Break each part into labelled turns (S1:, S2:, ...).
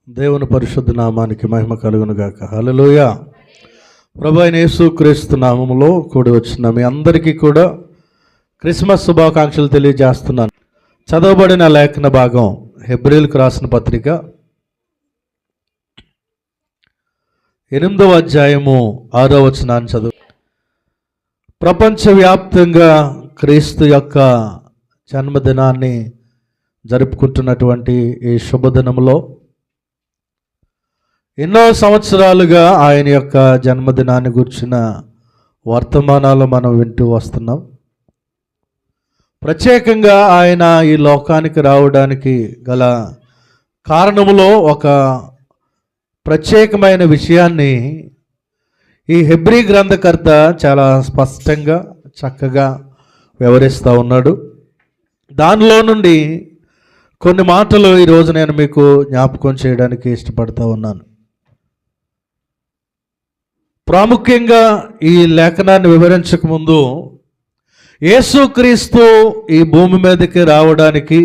S1: దేవుని పరిశుద్ధ నామానికి మహిమ కలుగును గాక. హల్లెలూయా. ప్రభు అయిన యేసుక్రీస్తు నామములో కూడి వచ్చిన మీ అందరికీ కూడా క్రిస్మస్ శుభాకాంక్షలు తెలియజేస్తున్నాను. చదవబడిన లేఖన భాగం హెబ్రీయులకు రాసిన పత్రిక 8వ అధ్యాయము 6వ వచనాన్ని చదువు. ప్రపంచవ్యాప్తంగా క్రీస్తు యొక్క జన్మదినాన్ని జరుపుకుంటున్నటువంటి ఈ శుభదినంలో ఎన్నో సంవత్సరాలుగా ఆయన యొక్క జన్మదినాన్ని గురించిన వర్తమానాలు మనం వింటూ వస్తున్నాం. ప్రత్యేకంగా ఆయన ఈ లోకానికి రావడానికి గల కారణములో ఒక ప్రత్యేకమైన విషయాన్ని ఈ హెబ్రీ గ్రంథకర్త చాలా స్పష్టంగా చక్కగా వివరిస్తూ ఉన్నాడు. దానిలో నుండి కొన్ని మాటలు ఈరోజు నేను మీకు జ్ఞాపకం చేయడానికి ఇష్టపడుతూ ఉన్నాను. ప్రాముఖ్యంగా ఈ లేఖనాన్ని వివరించక ముందు యేసుక్రీస్తు ఈ భూమి మీదకి రావడానికి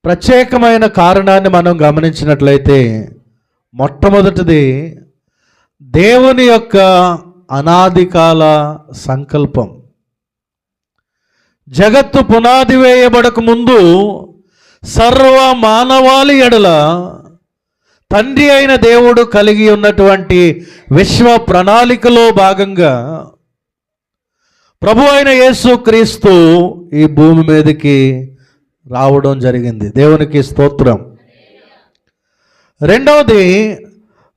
S1: ప్రత్యేకమైన కారణాన్ని మనం గమనించినట్లయితే మొట్టమొదటిది దేవుని యొక్క అనాదికాల సంకల్పం. జగత్తు పునాది వేయబడక ముందు సర్వ మానవాళి ఎడల తండ్రి అయిన దేవుడు కలిగి ఉన్నటువంటి విశ్వ ప్రణాళికలో భాగంగా ప్రభు అయిన యేసుక్రీస్తు ఈ భూమి మీదకి రావడం జరిగింది. దేవునికి స్తోత్రం. రెండవది,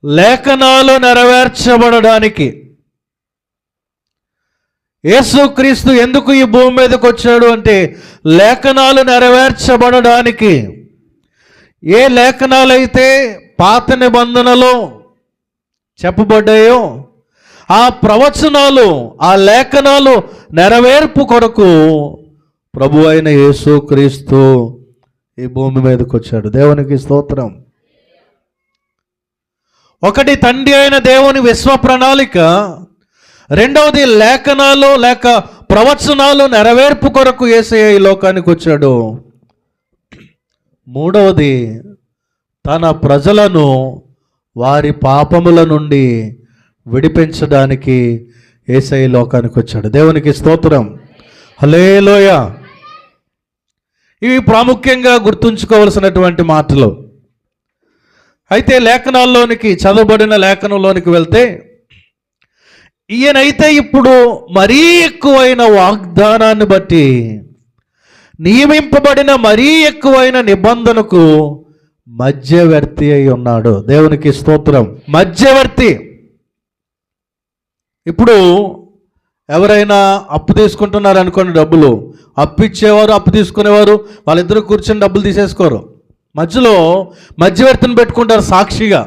S1: లేఖనాలు నెరవేర్చబడడానికి. యేసుక్రీస్తు ఎందుకు ఈ భూమి మీదకి వచ్చాడు అంటే లేఖనాలు నెరవేర్చబడడానికి. ఏ లేఖనాలైతే పాత నిబంధనలో చెప్పబడ్డాయో ఆ ప్రవచనాలు, ఆ లేఖనాలు నెరవేర్పు కొరకు ప్రభు అయిన యేసుక్రీస్తు ఈ భూమి మీదకి వచ్చాడు. దేవునికి స్తోత్రం. ఒకటి తండ్రి అయిన దేవుని విశ్వ ప్రణాళిక, రెండవది లేఖనాలు లేక ప్రవచనాలు నెరవేర్పు కొరకు యేసయ్య ఈ లోకానికి వచ్చాడు. మూడవది, తన ప్రజలను వారి పాపముల నుండి విడిపించడానికి యేసయ్య లోకానికి వచ్చాడు. దేవునికి స్తోత్రం. హల్లెలూయా. ఇవి ప్రాముఖ్యంగా గుర్తుంచుకోవలసినటువంటి మాటలు. అయితే లేఖనాల్లోనికి, చదవబడిన లేఖనంలోనికి వెళ్తే ఈయనైతే ఇప్పుడు మరీ ఎక్కువైన వాగ్దానాన్ని బట్టి నియమింపబడిన మరీ ఎక్కువైన నిబంధనకు మధ్యవర్తి అయి ఉన్నాడు. దేవునికి స్తోత్రం. మధ్యవర్తి. ఇప్పుడు ఎవరైనా అప్పు తీసుకుంటున్నారు అనుకోండి, డబ్బులు అప్పు ఇచ్చేవారు అప్పు తీసుకునేవారు వాళ్ళిద్దరూ కూర్చొని డబ్బులు తీసేసుకోరు. మధ్యలో మధ్యవర్తిని పెట్టుకుంటారు సాక్షిగా.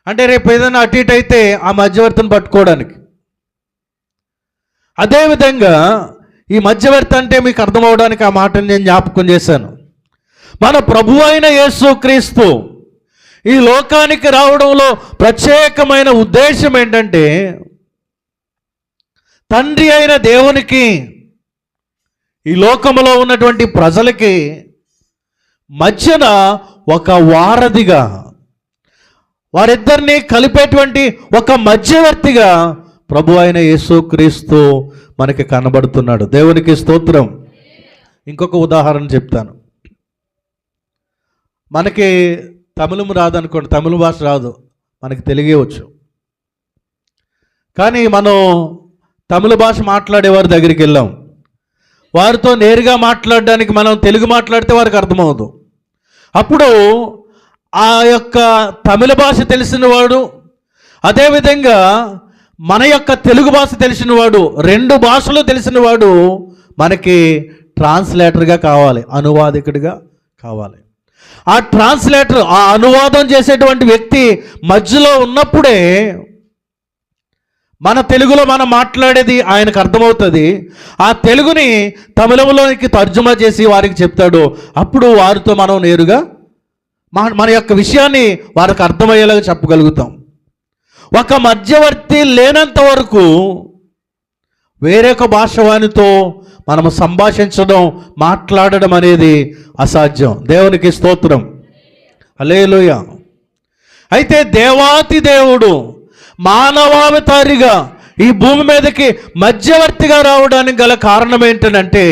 S1: అంటే రేపు ఏదైనా అటు ఇటు అయితే ఆ మధ్యవర్తిని పట్టుకోవడానికి. అదేవిధంగా ఈ మధ్యవర్తి అంటే మీకు అర్థమవడానికి ఆ మాటను నేను జ్ఞాపకం చేశాను. మన ప్రభు అయిన యేసుక్రీస్తు ఈ లోకానికి రావడంలో ప్రత్యేకమైన ఉద్దేశం ఏంటంటే తండ్రి అయిన దేవునికి ఈ లోకములో ఉన్నటువంటి ప్రజలకి మధ్యన ఒక వారధిగా, వారిద్దరిని కలిపేటువంటి ఒక మధ్యవర్తిగా ప్రభు అయిన యేసుక్రీస్తు మనకి కనబడుతున్నాడు. దేవునికి స్తోత్రం. ఇంకొక ఉదాహరణ చెప్తాను. మనకి తమిళం రాదనుకోండి, తమిళ భాష రాదు, మనకి తెలుగే వచ్చు. కానీ మనం తమిళ భాష మాట్లాడేవారి దగ్గరికి వెళ్ళాం. వారితో నేరుగా మాట్లాడడానికి మనం తెలుగు మాట్లాడితే వారికి అర్థమవుదు. అప్పుడు ఆ యొక్క తమిళ భాష తెలిసిన వాడు, అదేవిధంగా మన యొక్క తెలుగు భాష తెలిసిన వాడు, రెండు భాషలు తెలిసిన వాడు మనకి ట్రాన్స్లేటర్గా కావాలి, అనువాదకుడిగా కావాలి. ఆ ట్రాన్స్లేటర్, ఆ అనువాదం చేసేటువంటి వ్యక్తి మధ్యలో ఉన్నప్పుడే మన తెలుగులో మనం మాట్లాడేది ఆయనకు అర్థమవుతుంది. ఆ తెలుగుని తమిళంలోనికి తర్జుమా చేసి వారికి చెప్తాడు. అప్పుడు వారితో మనం నేరుగా మన యొక్క విషయాన్ని వారికి అర్థమయ్యేలాగా చెప్పగలుగుతాం. ఒక మధ్యవర్తి లేనంత వరకు వేరొక భాష వానితో మనము సంభాషించడం, మాట్లాడడం అనేది అసాధ్యం. దేవునికి స్తోత్రం, హల్లెలూయా. అయితే దేవాతి దేవుడు మానవావతారిగా ఈ భూమి మీదకి మధ్యవర్తిగా రావడానికి గల కారణం ఏంటంటే,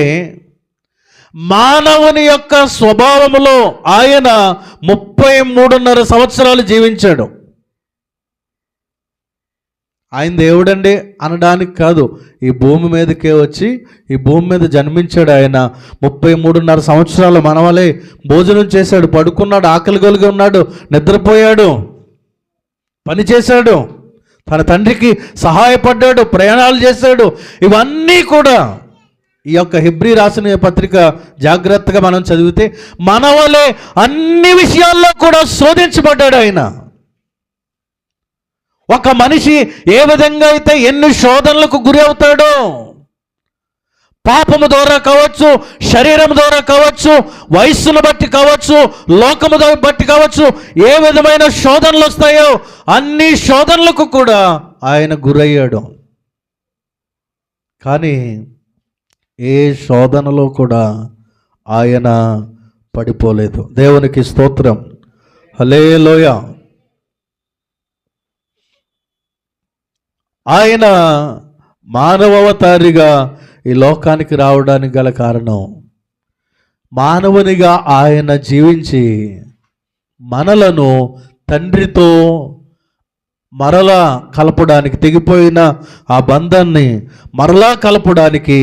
S1: మానవుని యొక్క స్వభావములో ఆయన 33.5 సంవత్సరాలు జీవించాడు. ఆయన దేవుడండి అనడానికి కాదు, ఈ భూమి మీదకే వచ్చి ఈ భూమి మీద జన్మించాడు. ఆయన 33.5 సంవత్సరాలు మనవలే భోజనం చేశాడు, పడుకున్నాడు, ఆకలి కలిగి ఉన్నాడు, నిద్రపోయాడు, పని చేశాడు, తన తండ్రికి సహాయపడ్డాడు, ప్రయాణాలు చేశాడు. ఇవన్నీ కూడా ఈ యొక్క హెబ్రీ రాసిన పత్రిక జాగ్రత్తగా మనం చదివితే మనవలే అన్ని విషయాల్లో కూడా శోధించబడ్డాడు ఆయన. ఒక మనిషి ఏ విధంగా అయితే ఎన్ని శోధనలకు గురి అవుతాడో, పాపము ద్వారా కావచ్చు, శరీరం ద్వారా కావచ్చు, వయస్సును బట్టి కావచ్చు, లోకము బట్టి కావచ్చు, ఏ విధమైన శోధనలు వస్తాయో అన్ని శోధనలకు కూడా ఆయన గురయ్యాడు. కానీ ఏ శోధనలో కూడా ఆయన పడిపోలేదు. దేవునికి స్తోత్రం, హల్లెలూయా. ఆయన మానవావతారిగా ఈ లోకానికి రావడానికి గల కారణం, మానవునిగా ఆయన జీవించి మనలను తండ్రితో మరలా కలపడానికి, తెగిపోయిన ఆ బంధాన్ని మరలా కలపడానికి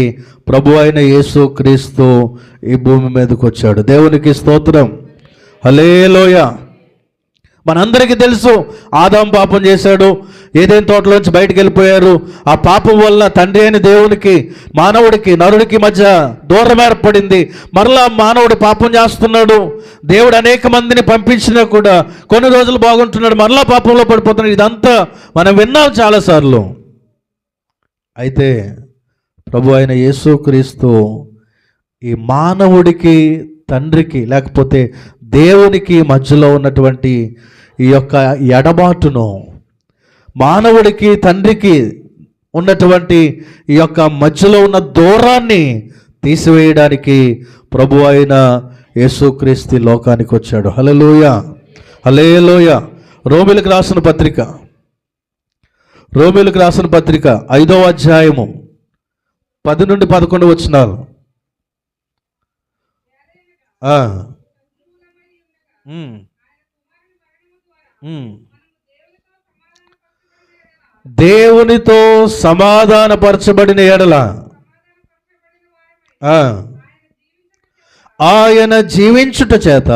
S1: ప్రభు అయిన యేసుక్రీస్తు ఈ భూమి మీదకి వచ్చాడు. దేవునికి స్తోత్రం, హల్లెలూయా. మనందరికీ తెలుసు, ఆదాము పాపం చేశాడు, ఏదైనా తోటలోంచి బయటికి వెళ్ళిపోయారు. ఆ పాపం వల్ల తండ్రి అయిన దేవునికి, మానవుడికి, నరుడికి మధ్య దూరం ఏర్పడింది. మరలా మానవుడు పాపం చేస్తున్నాడు. దేవుడు అనేక మందిని పంపించినా కూడా కొన్ని రోజులు బాగుంటున్నాడు, మరలా పాపంలో పడిపోతున్నాడు. ఇదంతా మనం విన్నాం చాలాసార్లు. అయితే ప్రభు అయిన యేసుక్రీస్తు ఈ మానవుడికి, తండ్రికి, లేకపోతే దేవునికి మధ్యలో ఉన్నటువంటి ఈ యొక్క ఎడబాటును, మానవుడికి తండ్రికి ఉన్నటువంటి ఈ యొక్క మధ్యలో ఉన్న దూరాన్ని తీసివేయడానికి ప్రభు అయిన యేసుక్రీస్తు లోకానికి వచ్చాడు. హల్లెలూయా, హల్లెలూయా. రోమీయులకు రాసిన పత్రిక 5వ అధ్యాయము 10 నుండి 11 వచనాలు. దేవునితో సమాధానపరచబడిన ఎడల ఆయన జీవించుట చేత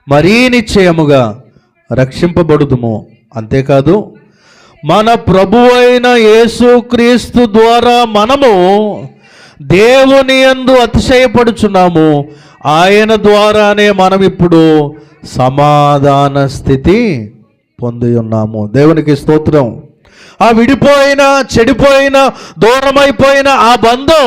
S1: మరీ నిశ్చయముగా రక్షింపబడుదుము. అంతేకాదు, మన ప్రభువైన యేసుక్రీస్తు ద్వారా మనము దేవుని యందు అతిశయపడుచున్నాము. ఆయన ద్వారానే మనం ఇప్పుడు సమాధాన స్థితి పొంది ఉన్నాము. దేవునికి స్తోత్రం. ఆ విడిపోయిన, చెడిపోయిన, దూరమైపోయిన ఆ బంధం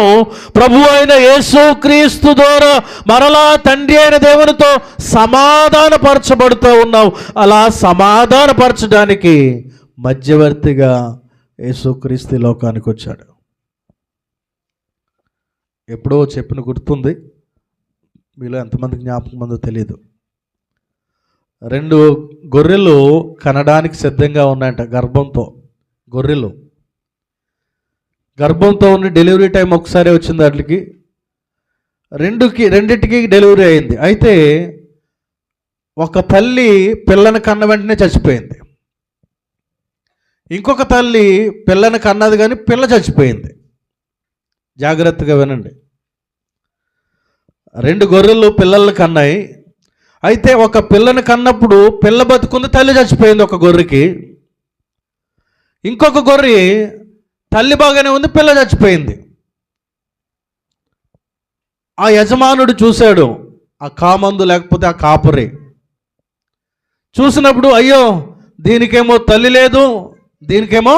S1: ప్రభు అయిన యేసుక్రీస్తు ద్వారా మరలా తండ్రి అయిన దేవునితో సమాధానపరచబడుతూ ఉన్నాం. అలా సమాధానపరచడానికి మధ్యవర్తిగా యేసుక్రీస్తు లోకానికి వచ్చాడు. ఎప్పుడో చెప్పిన గుర్తుంది, మీలో ఎంతమందికి జ్ఞాపకం ఉందో తెలియదు. 2 గొర్రెలు కనడానికి సిద్ధంగా ఉన్నాయంట. గొర్రెలు గర్భంతో ఉన్న డెలివరీ టైం ఒకసారి వచ్చింది. వాటికి రెండింటికి డెలివరీ అయింది. అయితే ఒక తల్లి పిల్లని కన్న వెంటనే చచ్చిపోయింది. ఇంకొక తల్లి పిల్లని కన్నది కానీ పిల్ల చచ్చిపోయింది. జాగ్రత్తగా వినండి. 2 గొర్రెలు పిల్లల్ని కన్నాయి. అయితే ఒక పిల్లని కన్నప్పుడు పిల్ల బతుకుంది, తల్లి చచ్చిపోయింది ఒక గొర్రెకి. ఇంకొక గొర్రె తల్లి బాగానే ఉంది, పిల్ల చచ్చిపోయింది. ఆ యజమానుడు చూశాడు, ఆ కామందు లేకపోతే ఆ కాపరి చూసినప్పుడు, అయ్యో దీనికేమో తల్లి లేదు, దీనికేమో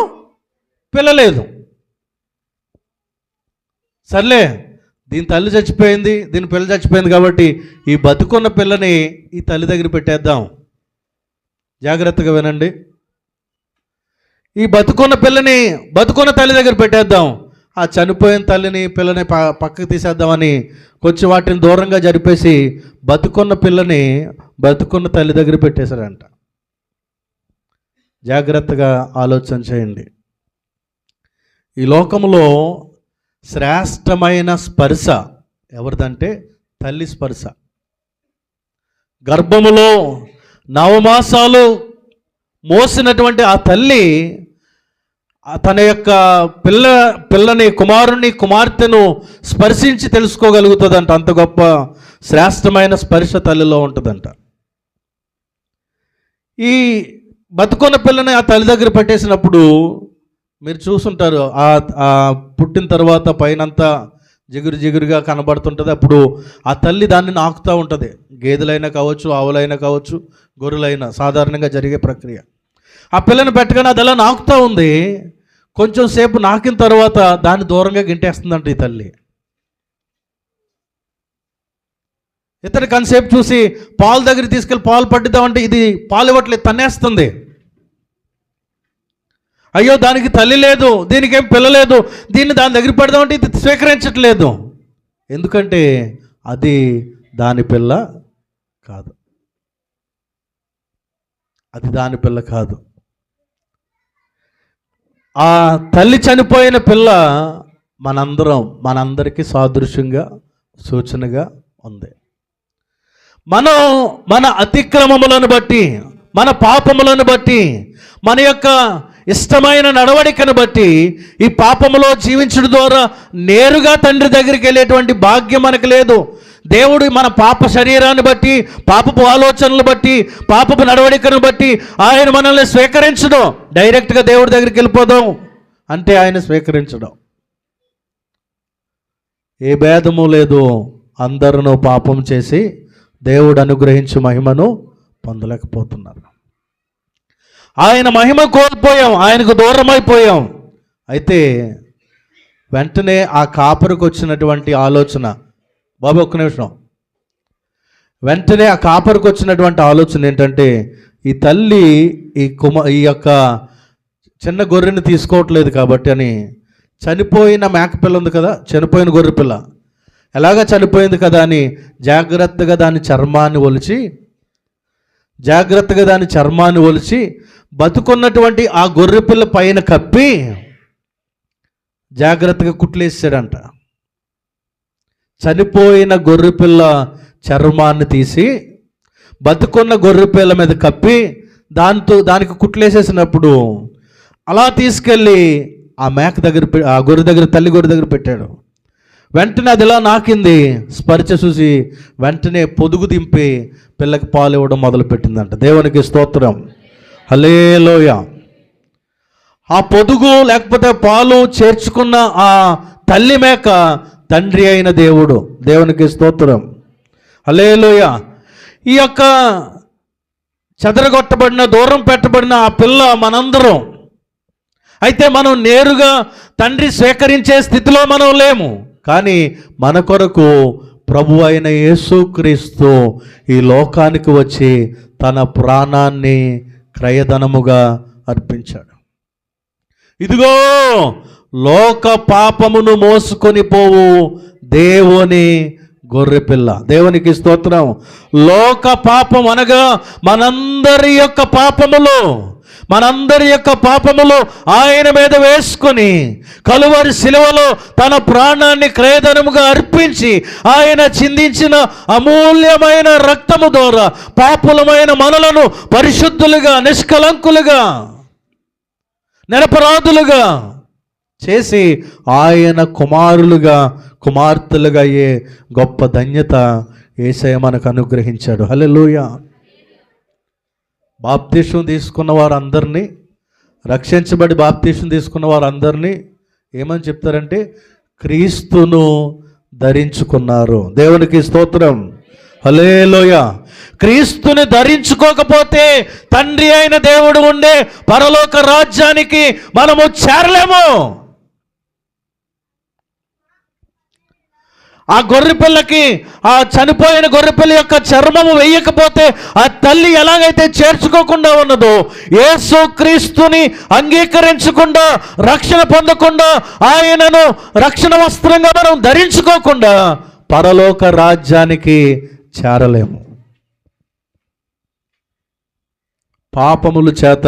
S1: పిల్ల లేదు. సర్లే, దీని తల్లి చచ్చిపోయింది, దీని పిల్ల చచ్చిపోయింది కాబట్టి ఈ బతుకున్న పిల్లని ఈ తల్లి దగ్గర పెట్టేద్దాం. జాగ్రత్తగా వినండి. ఈ బతుకున్న పిల్లని బతుకున్న తల్లి దగ్గర పెట్టేద్దాం ఆ చనిపోయిన తల్లిని పిల్లని పక్కకి తీసేద్దామని కొంచెం వాటిని దూరంగా జరిపేసి బతుకున్న పిల్లని బతుకున్న తల్లి దగ్గర పెట్టేశారంట. జాగ్రత్తగా ఆలోచన చేయండి. ఈ లోకంలో శ్రేష్టమైన స్పర్శ ఎవరిదంటే తల్లి స్పర్శ. గర్భములో 9 మాసాలు మోసినటువంటి ఆ తల్లి తన యొక్క పిల్లని కుమారుని కుమార్తెను స్పర్శించి తెలుసుకోగలుగుతుందంట. అంత గొప్ప శ్రేష్టమైన స్పర్శ తల్లిలో ఉంటుందంట. ఈ బతుకున్న పిల్లని ఆ తల్లి దగ్గర పెట్టేసినప్పుడు మీరు చూసుంటారు, ఆ పుట్టిన తర్వాత పైనంతా జిగురుగా కనబడుతుంటుంది. అప్పుడు ఆ తల్లి దాన్ని నాకుతూ ఉంటుంది. గేదెలైనా కావచ్చు, ఆవులైనా కావచ్చు, గొర్రెలైనా సాధారణంగా జరిగే ప్రక్రియ. ఆ పిల్లని పెట్టగానే అది అలా నాకుతూ ఉంది. కొంచెం సేపు నాకిన తర్వాత దాన్ని దూరంగా గింటేస్తుందంట ఈ తల్లి. ఇతను కొంతసేపు చూసి పాలు దగ్గర తీసుకెళ్ళి పాలు పట్టిద్దామంటే ఇది పాలు ఇవ్వట్లేదు, తన్నేస్తుంది. అయ్యో దానికి తల్లి లేదు, దీనికి ఏం పిల్ల లేదు, దీన్ని దాని దగ్గర పెడదామంటే ఇది స్వీకరించట్లేదు. ఎందుకంటే అది దాని పిల్ల కాదు, అది దాని పిల్ల కాదు. ఆ తల్లి చనిపోయిన పిల్ల మనందరికీ సాదృశ్యంగా సూచనగా ఉంది. మనం మన అతిక్రమములను బట్టి, మన పాపములను బట్టి, మన యొక్క ఇష్టమైన నడవడికను బట్టి ఈ పాపములో జీవించడం ద్వారా నేరుగా తండ్రి దగ్గరికి వెళ్ళేటువంటి భాగ్యం మనకు లేదు. దేవుడు మన పాప శరీరాన్ని బట్టి, పాపపు ఆలోచనలు బట్టి, పాపపు నడవడికను బట్టి ఆయన మనల్ని స్వీకరించడం. డైరెక్ట్గా దేవుడి దగ్గరికి వెళ్ళిపోదాం అంటే ఆయన స్వీకరించడం. ఏ భేదము లేదు, అందరూ పాపం చేసి దేవుడు అనుగ్రహించే మహిమను పొందలేకపోతున్నారు. ఆయన మహిమ కోల్పోయాం, ఆయనకు దూరం అయిపోయాం. అయితే వెంటనే ఆ కాపరికి వచ్చినటువంటి ఆలోచన, బాబు ఒక్క నిమిషం, వెంటనే ఆ కాపరికి వచ్చినటువంటి ఆలోచన ఏంటంటే ఈ తల్లి ఈ యొక్క చిన్న గొర్రెని తీసుకోవట్లేదు కాబట్టి అని చనిపోయిన మేకపిల్ల ఉంది కదా, చనిపోయిన గొర్రె పిల్ల ఎలాగా చనిపోయింది కదా అని జాగ్రత్తగా దాని చర్మాన్ని ఒలిచి బతుకున్నటువంటి ఆ గొర్రె పిల్ల పైన కప్పి జాగ్రత్తగా కుట్లేసాడంట. చనిపోయిన గొర్రె పిల్ల చర్మాన్ని తీసి బతుకున్న గొర్రె పిల్ల మీద కప్పి దానికి కుట్లేసేసినప్పుడు అలా తీసుకెళ్ళి ఆ మేక దగ్గర, ఆ గొర్రె దగ్గర, తల్లి గొర్రె దగ్గర పెట్టాడు. వెంటనే అది ఇలా నాకింది. స్పర్శ చూసి వెంటనే పొదుగు దింపి పిల్లకి పాలు ఇవ్వడం మొదలుపెట్టిందంట. దేవునికి స్తోత్రం, హల్లెలూయా. ఆ పొదుగు లేకపోతే పాలు చేర్చుకున్న ఆ తల్లి మేక తండ్రి అయిన దేవుడు. దేవునికి స్తోత్రం, హల్లెలూయా. ఈ యొక్క చెదరగొట్టబడిన, దూరం పెట్టబడిన ఆ పిల్ల మనందరం. అయితే మనం నేరుగా తండ్రి స్వీకరించే స్థితిలో మనం లేము. కానీ మన కొరకు ప్రభు అయిన యేసుక్రీస్తు ఈ లోకానికి వచ్చి తన ప్రాణాన్ని క్రయధనముగా అర్పించాడు. ఇదిగో లోక పాపమును మోసుకొని పోవు దేవుని గొర్రెపిల్ల. దేవునికి స్తోత్రం. లోక పాపం అనగా మనందరి యొక్క పాపములు ఆయన మీద వేసుకొని కలువరి శిలువలో తన ప్రాణాన్ని క్రయధనముగా అర్పించి ఆయన చిందించిన అమూల్యమైన రక్తము ద్వారా పాపులమైన మనలను పరిశుద్ధులుగా, నిష్కలంకులుగా, నిరపరాధులుగా చేసి ఆయన కుమార్తెలుగా అయ్యే గొప్ప ధన్యత యేసయ్య మనకు అనుగ్రహించాడు. హల్లెలూయా. బాప్తీసం తీసుకున్న వారందరినీ, రక్షించబడి బాప్తీసం తీసుకున్న వారందరినీ ఏమని చెప్తారంటే క్రీస్తును ధరించుకున్నారు. దేవునికి స్తోత్రం, హల్లెలూయా. క్రీస్తుని ధరించుకోకపోతే తండ్రి అయిన దేవుడు ఉండే పరలోక రాజ్యానికి మనము చేరలేము. ఆ గొర్రెపిల్లకి, ఆ చనిపోయిన గొర్రెపిల్ల యొక్క చర్మము వేయకపోతే ఆ తల్లి ఎలాగైతే చేర్చుకోకుండా ఉన్నదో, యేసు క్రీస్తుని అంగీకరించకుండా, రక్షణ పొందకుండా, ఆయనను రక్షణ వస్త్రంగా మనం ధరించుకోకుండా పరలోక రాజ్యానికి చేరలేము. పాపముల చేత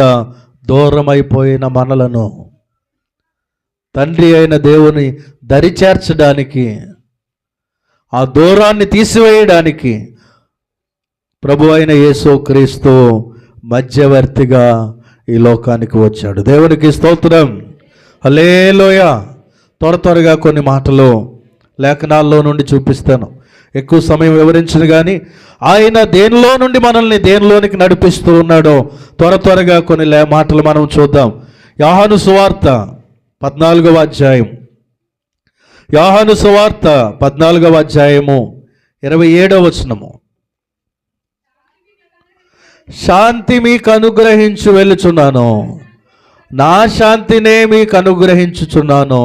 S1: దూరమైపోయిన మనలను తండ్రి అయిన దేవుని దరిచేర్చడానికి, ఆ దూరాన్ని తీసివేయడానికి ప్రభు అయిన యేసు క్రీస్తు మధ్యవర్తిగా ఈ లోకానికి వచ్చాడు. దేవునికి స్తోత్రం, హల్లెలూయా. త్వరగా కొన్ని మాటలు లేఖనాల్లో నుండి చూపిస్తాను. ఎక్కువ సమయం వివరించను కానీ ఆయన దేనిలో నుండి మనల్ని దేనిలోనికి నడిపిస్తూ ఉన్నాడో త్వరగా కొన్ని మాటలు మనం చూద్దాం. యోహాను సువార్త 14వ అధ్యాయం, యోహాను సువార్త 14వ అధ్యాయము 27వ వచనము. శాంతి మీకు అనుగ్రహించు వెళ్ళుచున్నాను, నా శాంతినే మీకు అనుగ్రహించుచున్నాను.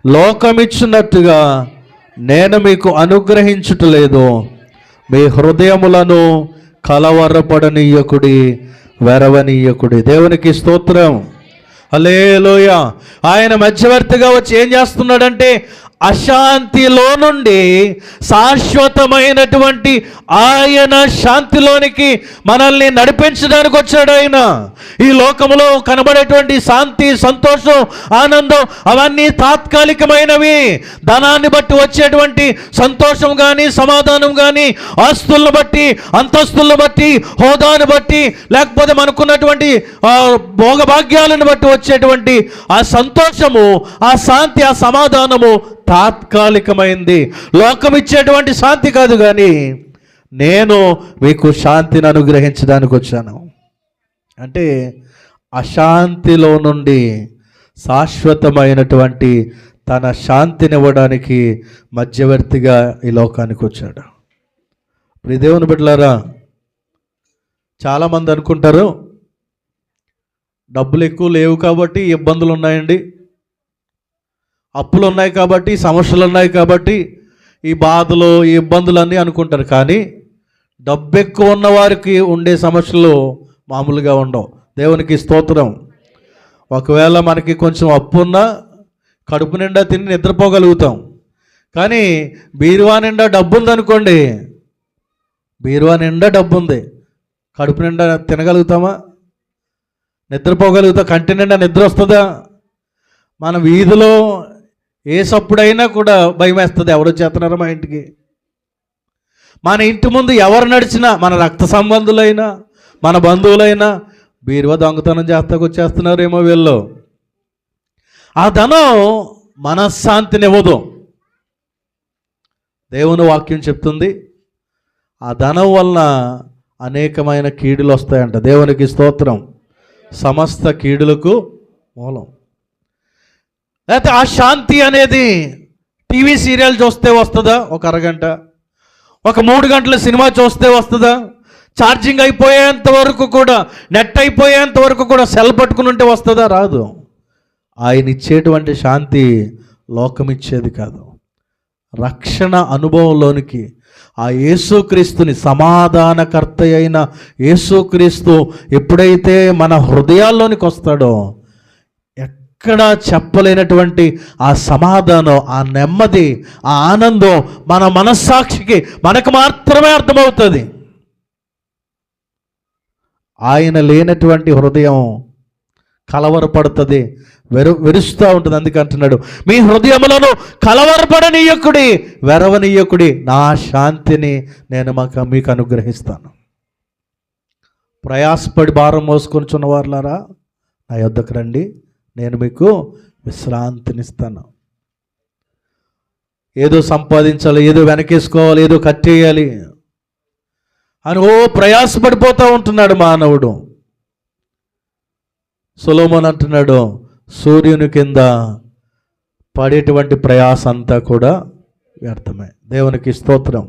S1: లోకమిచ్చినట్టుగా నేను మీకు అనుగ్రహించుటలేదు. మీ హృదయములను కలవరపడనీయకుడి, వెరవనీయకుడి. దేవునికి స్తోత్రం, హల్లెలూయా. ఆయన మధ్యవర్తిగా వచ్చి ఏం చేస్తున్నాడంటే అశాంతిలో నుండి శాశ్వతమైనటువంటి ఆయన శాంతిలోనికి మనల్ని నడిపించడానికి వచ్చాడు. ఆయన ఈ లోకములో కనబడేటువంటి శాంతి, సంతోషం, ఆనందం అవన్నీ తాత్కాలికమైనవి. ధనాన్ని బట్టి వచ్చేటువంటి సంతోషం కానీ, సమాధానం కానీ, ఆస్తులను బట్టి, అంతస్తులను బట్టి, హోదాను బట్టి, లేకపోతే మనకున్నటువంటి భోగభాగ్యాలను బట్టి వచ్చేటువంటి ఆ సంతోషము, ఆ శాంతి, ఆ సమాధానము తాత్కాలికమైంది. లోకం ఇచ్చేటువంటి శాంతి కాదు, కానీ నేను మీకు శాంతిని అనుగ్రహించడానికి వచ్చాను. అంటే అశాంతిలో నుండి శాశ్వతమైనటువంటి తన శాంతినివ్వడానికి మధ్యవర్తిగా ఈ లోకానికి వచ్చాడు. ప్రియ దేవుని బిడ్డలారా, చాలామంది అనుకుంటారు డబ్బులు ఎక్కువ లేవు కాబట్టి ఇబ్బందులు ఉన్నాయండి, అప్పులు ఉన్నాయి కాబట్టి, సమస్యలు ఉన్నాయి కాబట్టి ఈ బాధలు, ఈ ఇబ్బందులన్నీ అనుకుంటారు. కానీ డబ్బు ఎక్కువ ఉన్న వారికి ఉండే సమస్యలు మామూలుగా ఉండవు. దేవునికి స్తోత్రం. ఒకవేళ మనకి కొంచెం అప్పు ఉన్నా కడుపు నిండా తిని నిద్రపోగలుగుతాం. కానీ బీరువా నిండా డబ్బు ఉందనుకోండి, బీరువా నిండా డబ్బు ఉంది, కడుపు నిండా తినగలుగుతామా? నిద్రపోగలుగుతాం? కంటి నిండా నిద్ర వస్తుందా? మన వీధిలో ఏ సప్పుడైనా కూడా భయం వేస్తుంది, ఎవరు చేస్తున్నారో మా ఇంటికి. మన ఇంటి ముందు ఎవరు నడిచినా, మన రక్త సంబంధులైనా, మన బంధువులైనా, బీరువా దొంగతనం వచ్చేస్తున్నారేమో వీళ్ళు. ఆ ధనం మనశ్శాంతినివ్వదు. దేవుని వాక్యం చెప్తుంది ఆ ధనం వలన అనేకమైన కీడులు వస్తాయంట. దేవునికి స్తోత్రం. సమస్త కీడులకు మూలం. లేకపోతే ఆ శాంతి అనేది టీవీ సీరియల్ చూస్తే వస్తుందా? ఒక అరగంట, ఒక 3 గంటల సినిమా చూస్తే వస్తుందా? ఛార్జింగ్ అయిపోయేంత వరకు కూడా, నెట్ అయిపోయేంత వరకు కూడా సెల్ పట్టుకుని ఉంటే వస్తుందా? రాదు. ఆయన ఇచ్చేటువంటి శాంతి లోకం ఇచ్చేది కాదు. రక్షణ అనుభవంలోనికి ఆ యేసుక్రీస్తుని, సమాధానకర్త అయిన యేసుక్రీస్తు ఎప్పుడైతే మన హృదయాల్లోనికి వస్తాడో ఎక్కడ చెప్పలేనటువంటి ఆ సమాధానం, ఆ నెమ్మది, ఆ ఆనందం మన మనస్సాక్షికి మనకు మాత్రమే అర్థమవుతుంది. ఆయన లేనటువంటి హృదయం కలవరపడుతుంది, వెరుస్తూ ఉంటుంది. అందుకంటున్నాడు మీ హృదయములను కలవరపడనీయకుడి, వెరవనీయకుడి, నా శాంతిని నేను మీకు అనుగ్రహిస్తాను. ప్రయాసపడి భారం మోసుకొనిచున్న వారులారా నా యొద్దకు రండి, నేను మీకు విశ్రాంతినిస్తాను. ఏదో సంపాదించాలి, ఏదో వెనకేసుకోవాలి, ఏదో కట్టేయాలి అని ప్రయాసపడిపోతూ ఉంటున్నాడు మానవుడు. సొలొమోను అంటున్నాడు సూర్యుని కింద పడేటువంటి ప్రయాస అంతా కూడా వ్యర్థమే. దేవునికి స్తోత్రం.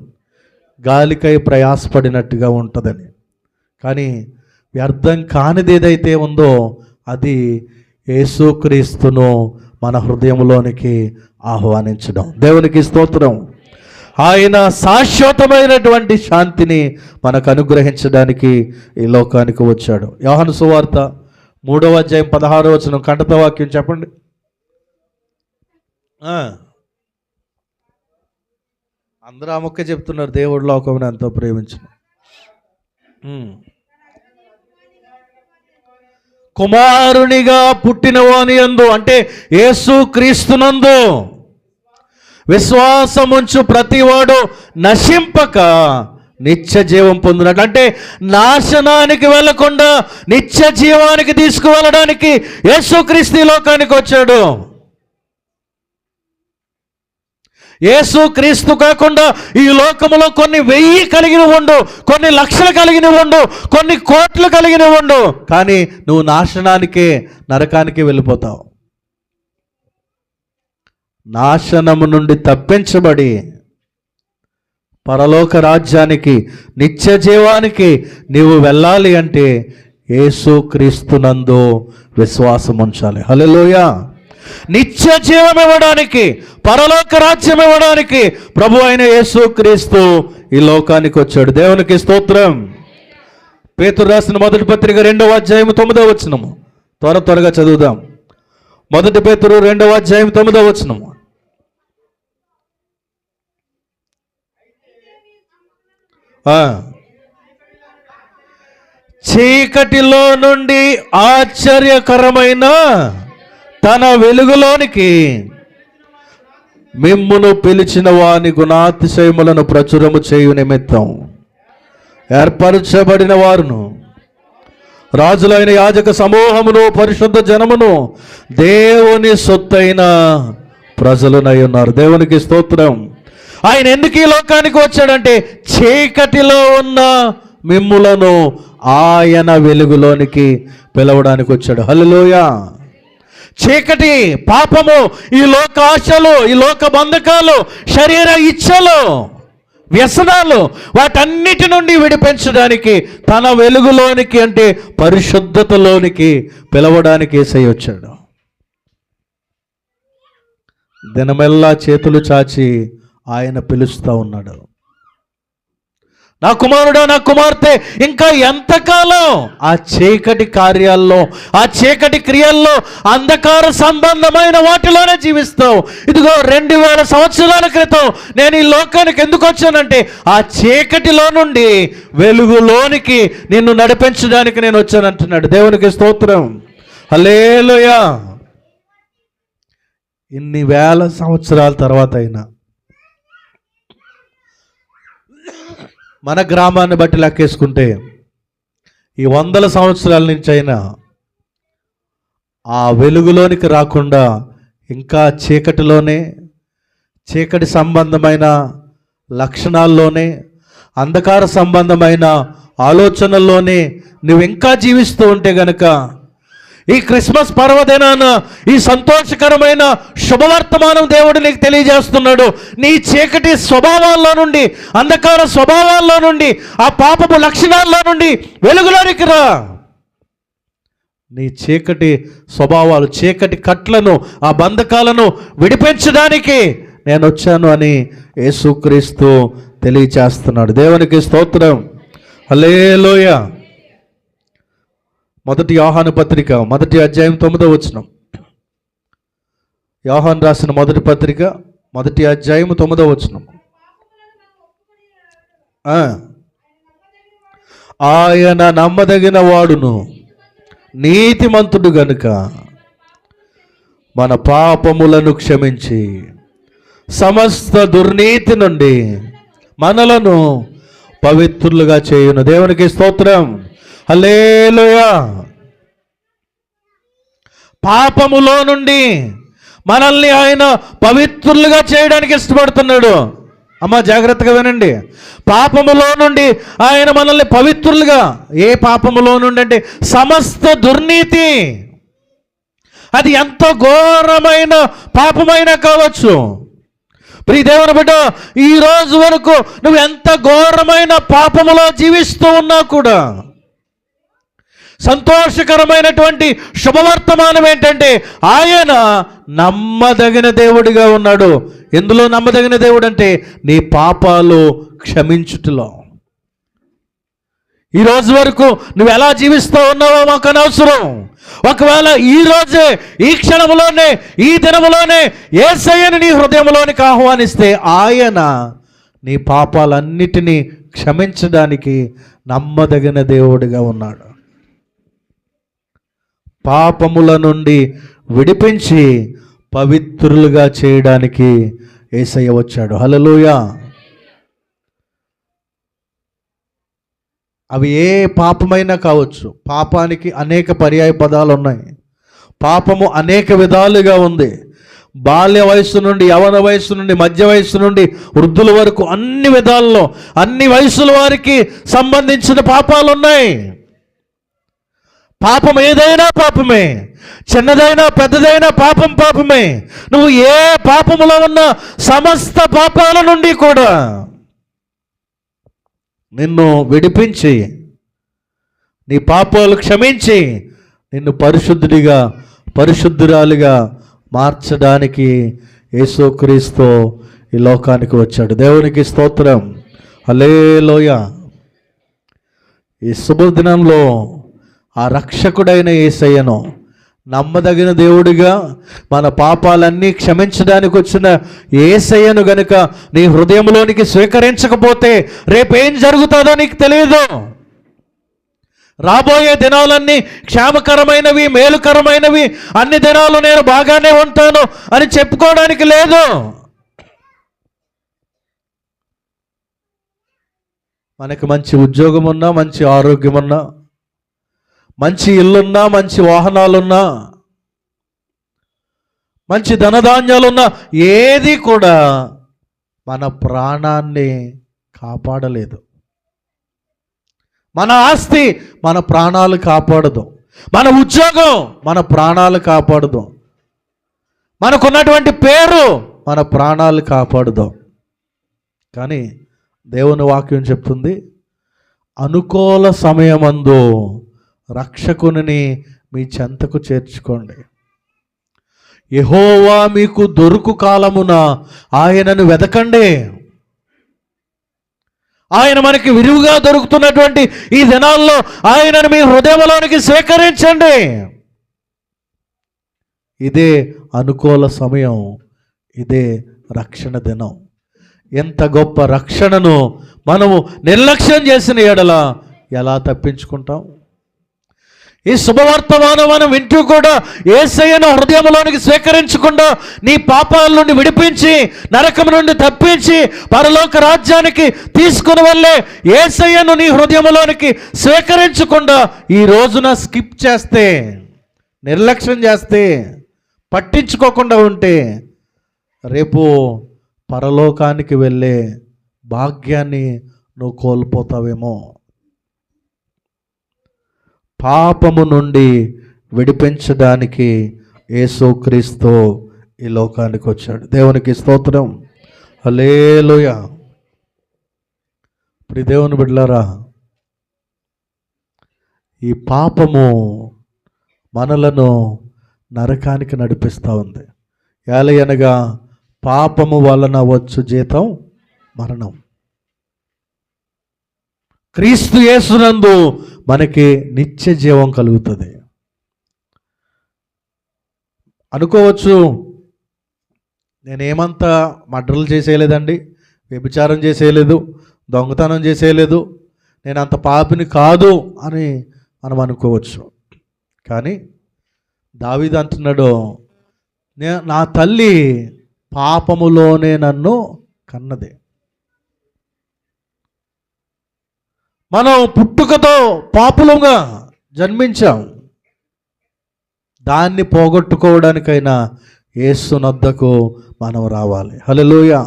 S1: గాలికై ప్రయాసపడినట్టుగా ఉంటుందని, కానీ వ్యర్థం కానిది ఏదైతే ఉందో అది యేసుక్రీస్తును మన హృదయంలోనికి ఆహ్వానించడం. దేవునికి స్తోత్రం. ఆయన శాశ్వతమైనటువంటి శాంతిని మనకు అనుగ్రహించడానికి ఈ లోకానికి వచ్చాడు. యోహాను సువార్త 3వ అధ్యాయం 16వ వచనం కంఠత వాక్యం చెప్పండి. అందరూ ఆ మొక్క చెప్తున్నారు, దేవుడు లోకమును ఎంతో ప్రేమించును. కుమారునిగా పుట్టిన వాని యందు అంటే యేసు క్రీస్తునందు విశ్వాసముంచు ప్రతివాడు నశింపక నిత్య జీవం పొందినట్లు, అంటే నాశనానికి వెళ్లకుండా నిత్య జీవానికి తీసుకువెళ్ళడానికి యేసుక్రీస్తు ఈ లోకానికి వచ్చాడు. యేసుక్రీస్తు కాకుండా ఈ లోకములో కొన్ని 1000 కలిగిన ఉండు, కొన్ని లక్షలు కలిగిన ఉండు, కొన్ని కోట్లు కలిగిన ఉండు, కానీ నువ్వు నాశనానికే, నరకానికి వెళ్ళిపోతావు. నాశనము నుండి తప్పించబడి పరలోక రాజ్యానికి, నిత్య జీవానికి నీవు వెళ్ళాలి అంటే యేసుక్రీస్తునందు విశ్వాసం ఉంచాలి. హల్లెలూయా. నిత్య జీవం ఇవ్వడానికి, పరలోక రాజ్యం ఇవ్వడానికి ప్రభు అయిన యేసుక్రీస్తు ఈ లోకానికి వచ్చాడు. దేవునికి స్తోత్రం. పేతురు రాసిన మొదటి పత్రిక 2వ అధ్యాయం 9వ వచనము త్వరగా చదువుదాం. మొదటి పేతురు 2వ అధ్యాయం 9వ వచనము. చీకటిలో నుండి ఆశ్చర్యకరమైన తన వెలుగులోనికి మిమ్మును పిలిచిన వాని గుణాతిశయములను ప్రచురము చేయు నిమిత్తం ఏర్పరచబడిన వారును, రాజులైన యాజక సమూహమును, పరిశుద్ధ జనమును, దేవుని సొత్తైన ప్రజలునై ఉన్నారు. దేవునికి స్తోత్రం. ఆయన ఎందుకు ఈ లోకానికి వచ్చాడంటే చీకటిలో ఉన్న మిమ్ములను ఆయన వెలుగులోనికి పిలవడానికి వచ్చాడు. హల్లెలూయా. చీకటి, పాపము, ఈ లోక ఆశలు, ఈ లోక బంధకాలు, శరీర ఇచ్ఛలు, వ్యసనాలు, వాటన్నిటి నుండి విడిపించడానికి తన వెలుగులోనికి అంటే పరిశుద్ధతలోనికి పిలవడానికి యేసయ్య వచ్చాడు. దినమెల్లా చేతులు చాచి ఆయన పిలుస్తూ ఉన్నాడు, నా కుమారుడా, నా కుమార్తె, ఇంకా ఎంతకాలం ఆ చీకటి కార్యాల్లో, ఆ చీకటి క్రియల్లో, అంధకార సంబంధమైన వాటిలోనే జీవిస్తావు? ఇదిగో 2000 సంవత్సరాల క్రితం నేను ఈ లోకానికి ఎందుకు వచ్చానంటే ఆ చీకటిలో నుండి వెలుగులోనికి నిన్ను నడిపించడానికి నేను వచ్చానంటున్నాడు. దేవునికి స్తోత్రం. హల్లెలూయా. ఇన్ని వేల సంవత్సరాల తర్వాత అయినా మన గ్రామాన్ని బట్టి లెక్కేసుకుంటే ఈ 100 సంవత్సరాల నుంచి అయినా ఆ వెలుగులోనికి రాకుండా ఇంకా చీకటిలోనే, చీకటి సంబంధమైన లక్షణాల్లోనే, అంధకార సంబంధమైన ఆలోచనల్లోనే నువ్వు ఇంకా జీవిస్తూ ఉంటే గనక ఈ క్రిస్మస్ పర్వదినాన ఈ సంతోషకరమైన శుభవర్తమానం దేవుడు నీకు తెలియజేస్తున్నాడు. నీ చీకటి స్వభావాల్లో నుండి, అంధకార స్వభావాల్లో నుండి, ఆ పాపపు లక్షణాల్లో నుండి వెలుగులోనికి రా. నీ చీకటి స్వభావాలు, చీకటి కట్లను, ఆ బంధకాలను విడిపించడానికి నేను వచ్చాను అని యేసుక్రీస్తు తెలియచేస్తున్నాడు. దేవునికి స్తోత్రం. హల్లెలూయా. మొదటి యోహాను పత్రిక 1వ అధ్యాయం 9వ వచనం. యోహాను రాసిన మొదటి పత్రిక 1వ అధ్యాయం 9వ వచనం. ఆయన నమ్మదగిన వాడును నీతిమంతుడు గనుక మన పాపములను క్షమించి సమస్త దుర్నీతి నుండి మనలను పవిత్రులుగా చేయును. దేవునికి స్తోత్రం. హల్లెలూయా. పాపములో నుండి మనల్ని ఆయన పవిత్రులుగా చేయడానికి ఇష్టపడుతున్నాడు. అమ్మ జాగ్రత్తగా వినండి. పాపములో నుండి ఆయన మనల్ని పవిత్రులుగా, ఏ పాపములో నుండి అంటే సమస్త దుర్నీతి, అది ఎంత ఘోరమైన పాపమైనా కావచ్చు. ప్రియ దేవుని బిడ్డ, ఈ రోజు వరకు నువ్వు ఎంత ఘోరమైన పాపములో జీవిస్తూ ఉన్నా కూడా సంతోషకరమైనటువంటి శుభవర్తమానం ఏంటంటే ఆయన నమ్మదగిన దేవుడిగా ఉన్నాడు. ఎందులో నమ్మదగిన దేవుడు అంటే నీ పాపాలు క్షమించుటలో. ఈ రోజు వరకు నువ్వు ఎలా జీవిస్తూ ఉన్నావో మాకు అనవసరం. ఒకవేళ ఈ రోజే, ఈ క్షణంలోనే, ఈ దినములోనే యేసయ్యను నీ హృదయంలోనికి ఆహ్వానిస్తే ఆయన నీ పాపాలన్నిటినీ క్షమించడానికి నమ్మదగిన దేవుడిగా ఉన్నాడు. పాపముల నుండి విడిపించి పవిత్రులుగా చేయడానికి యేసయ్య వచ్చాడు. హల్లెలూయా. అవి ఏ పాపమైనా కావచ్చు. పాపానికి అనేక పర్యాయ పదాలు ఉన్నాయి. పాపము అనేక విధాలుగా ఉంది. బాల్య వయస్సు నుండి, యవన వయస్సు నుండి, మధ్య వయస్సు నుండి వృద్ధుల వరకు అన్ని విధాల్లో, అన్ని వయసుల వారికి సంబంధించిన పాపాలు ఉన్నాయి. పాపం ఏదైనా పాపమే, చిన్నదైనా పెద్దదైనా పాపం పాపమే. నువ్వు ఏ పాపములో ఉన్న సమస్త పాపాల నుండి కూడా నిన్ను విడిపించి, నీ పాపాలు క్షమించి, నిన్ను పరిశుద్ధుడిగా, పరిశుద్ధురాలిగా మార్చడానికి యేసుక్రీస్తు ఈ లోకానికి వచ్చాడు. దేవునికి స్తోత్రం. హల్లెలూయా. ఈ శుభదినంలో ఆ రక్షకుడైన యేసయ్యను, నమ్మదగిన దేవుడిగా మన పాపాలన్నీ క్షమించడానికి వచ్చిన యేసయ్యను గనుక నీ హృదయంలోనికి స్వీకరించకపోతే రేపేం జరుగుతుందో నీకు తెలియదు. రాబోయే దినాలన్నీ క్షేమకరమైనవి, మేలుకరమైనవి, అన్ని దినాలు నేను బాగానే ఉంటాను అని చెప్పుకోవడానికి లేదు. మనకి మంచి ఉద్యోగం ఉన్నా, మంచి ఆరోగ్యం ఉన్నా, మంచి ఇల్లున్నా, మంచి వాహనాలున్నా, మంచి ధనధాన్యాలున్నా, ఏది కూడా మన ప్రాణాన్ని కాపాడలేదు. మన ఆస్తి మన ప్రాణాలు కాపాడదు. మన ఉద్యోగం మన ప్రాణాలు కాపాడదు. మనకున్నటువంటి పేరు మన ప్రాణాలు కాపాడదు. కానీ దేవుని వాక్యం చెప్తుంది, అనుకూల సమయమందు రక్షకుని మీ చెంతకు చేర్చుకోండి. యెహోవా మీకు దొరుకు కాలమున ఆయనను వెదకండి. ఆయన మనకి విరివిగా దొరుకుతున్నటువంటి ఈ దినాల్లో ఆయనను మీ హృదయంలోనికి స్వీకరించండి. ఇదే అనుకూల సమయం, ఇదే రక్షణ దినం. ఎంత గొప్ప రక్షణను మనము నిర్లక్ష్యం చేసిన ఎడల ఎలా తప్పించుకుంటాం? ఈ శుభవర్తమానం మనం వింటూ కూడా యేసయ్యను హృదయంలోనికి స్వీకరించకుండా నీ పాపాల నుండి విడిపించి, నరకం నుండి తప్పించి, పరలోక రాజ్యానికి తీసుకుని వెళ్ళే యేసయ్యను నీ హృదయంలోనికి స్వీకరించకుండా ఈ రోజున స్కిప్ చేస్తే, నిర్లక్ష్యం చేస్తే, పట్టించుకోకుండా ఉంటే రేపు పరలోకానికి వెళ్ళే భాగ్యాన్ని నువ్వు కోల్పోతావేమో. పాపము నుండి విడిపించడానికి యేసుక్రీస్తు ఈ లోకానికి వచ్చాడు. దేవునికి స్తోత్రం. హల్లెలూయా. ఇప్పుడు దేవుని బిడ్డలారా, ఈ పాపము మనలను నరకానికి నడిపిస్తూ ఉంది. ఏలయనగా పాపము వలన వచ్చు జీతం మరణం. క్రీస్తు యేసునందు మనకి నిత్య జీవం కలుగుతుంది. అనుకోవచ్చు, నేనేమంతా మర్డర్లు చేసేయలేదండి, వ్యభిచారం చేసేయలేదు, దొంగతనం చేసేయలేదు, నేను అంత పాపిని కాదు అని మనం అనుకోవచ్చు. కానీ దావీదు అంటున్నాడు, నా తల్లి పాపములోనే నన్ను కన్నది. మనం పుట్టుకతో పాపులుగా జన్మించాం. దాన్ని పోగొట్టుకోవడానికైనా యేసునొద్దకు మనం రావాలి. హల్లెలూయా.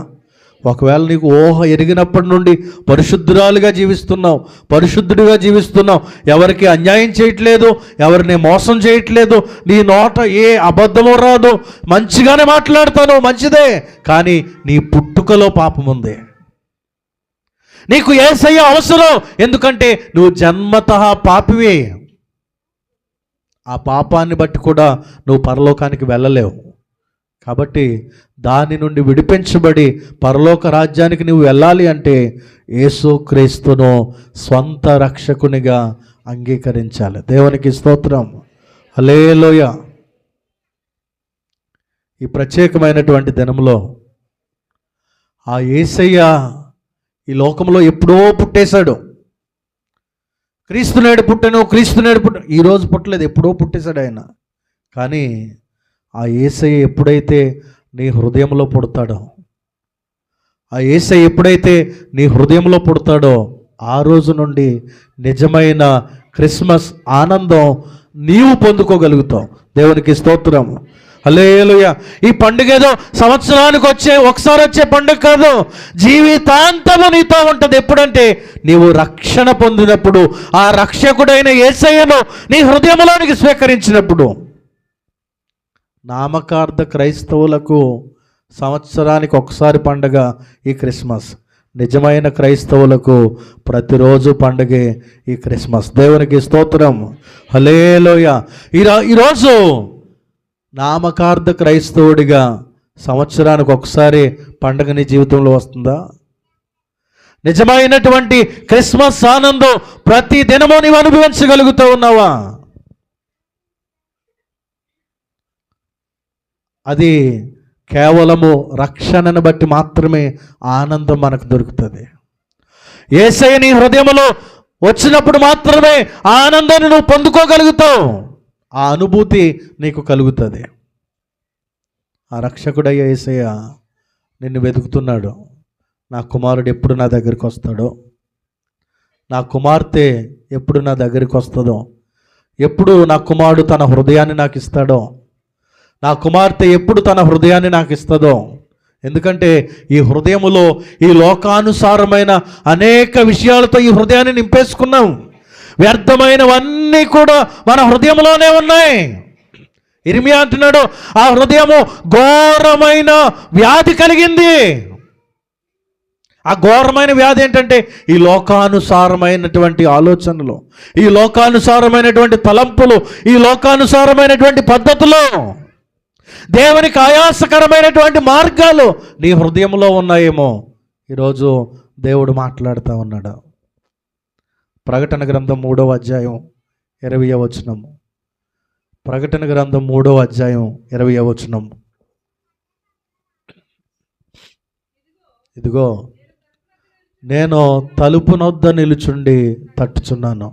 S1: ఒకవేళ నీకు ఊహ ఎరిగినప్పటి నుండి పరిశుద్ధురాలుగా జీవిస్తున్నావు, పరిశుద్ధుడిగా జీవిస్తున్నావు, ఎవరికి అన్యాయం చేయట్లేదు, ఎవరిని మోసం చేయట్లేదు, నీ నోట ఏ అబద్ధము రాదు, మంచిగానే మాట్లాడతాను, మంచిదే. కానీ నీ పుట్టుకలో పాపం ఉంది. నీకు యేసయ్య అవసరం, ఎందుకంటే నువ్వు జన్మతః పాపివే. ఆ పాపాన్ని బట్టి కూడా నువ్వు పరలోకానికి వెళ్ళలేవు. కాబట్టి దాని నుండి విడిపించబడి పరలోక రాజ్యానికి నువ్వు వెళ్ళాలి అంటే యేసుక్రీస్తును స్వంత రక్షకునిగా అంగీకరించాలి. దేవునికి స్తోత్రం. హల్లెలూయా. ఈ ప్రత్యేకమైనటువంటి దినంలో ఆ యేసయ్య ఈ లోకంలో ఎప్పుడో పుట్టేశాడు. క్రీస్తునేడు పుట్టను, క్రీస్తునేడు పుట్టను, ఈరోజు పుట్టలేదు, ఎప్పుడో పుట్టేశాడు ఆయన. కానీ ఆ యేసయ్య ఎప్పుడైతే నీ హృదయంలో పుడతాడో, ఆ యేసయ్య ఎప్పుడైతే నీ హృదయంలో పుడతాడో ఆ రోజు నుండి నిజమైన క్రిస్మస్ ఆనందం నీవు పొందుకోగలుగుతావు. దేవునికి స్తోత్రం. హల్లెలూయా. ఈ పండుగ ఏదో సంవత్సరానికి ఒకసారి వచ్చే పండుగ కాదు, జీవితాంతము నీతో ఉంటుంది. ఎప్పుడంటే నీవు రక్షణ పొందినప్పుడు, ఆ రక్షకుడైన యేసయ్యను నీ హృదయంలోనికి స్వీకరించినప్పుడు. నామకార్థ క్రైస్తవులకు సంవత్సరానికి ఒకసారి పండుగ ఈ క్రిస్మస్. నిజమైన క్రైస్తవులకు ప్రతిరోజు పండుగే ఈ క్రిస్మస్. దేవునికి స్తోత్రం. హల్లెలూయా. ఈరోజు నామకార్థ క్రైస్తవుడిగా సంవత్సరానికి ఒకసారి పండుగ నీ జీవితంలో వస్తుందా? నిజమైనటువంటి క్రిస్మస్ ఆనందం ప్రతి దినము నీవు అనుభవించగలుగుతూ ఉన్నావా? అది కేవలము రక్షణను బట్టి మాత్రమే ఆనందం మనకు దొరుకుతుంది. యేసయ్య నీ హృదయంలో వచ్చినప్పుడు మాత్రమే ఆ ఆనందాన్ని నువ్వు పొందుకోగలుగుతావు. ఆ అనుభూతి నీకు కలుగుతుంది. ఆ రక్షకుడయ్య యేసయ్య నిన్ను వెతుకుతున్నాడు. నా కుమారుడు ఎప్పుడు నా దగ్గరికి వస్తాడో, నా కుమార్తె ఎప్పుడు నా దగ్గరికి వస్తుందో, ఎప్పుడు నా కుమారుడు తన హృదయాన్ని నాకు ఇస్తాడో, నా కుమార్తె ఎప్పుడు తన హృదయాన్ని నాకు ఇస్తుందో. ఎందుకంటే ఈ హృదయములో ఈ లోకానుసారమైన అనేక విషయాలతో ఈ హృదయాన్ని నింపేసుకున్నాం. వ్యర్థమైనవన్నీ కూడా మన హృదయంలోనే ఉన్నాయి. ఇర్మియా అంటున్నాడు, ఆ హృదయము ఘోరమైన వ్యాధి కలిగింది. ఆ ఘోరమైన వ్యాధి ఏంటంటే ఈ లోకానుసారమైనటువంటి ఆలోచనలు, ఈ లోకానుసారమైనటువంటి తలంపులు, ఈ లోకానుసారమైనటువంటి పద్ధతులు, దేవునికి ఆయాసకరమైనటువంటి మార్గాలు నీ హృదయంలో ఉన్నాయేమో. ఈరోజు దేవుడు మాట్లాడుతూ ఉన్నాడు. ప్రకటన గ్రంథం 3వ అధ్యాయం 20వ వచనము. ప్రకటన గ్రంథం 3వ అధ్యాయం 20వ వచనము. ఇదిగో నేను తలుపు నొద్ద నిలుచుండి తట్టుచున్నాను.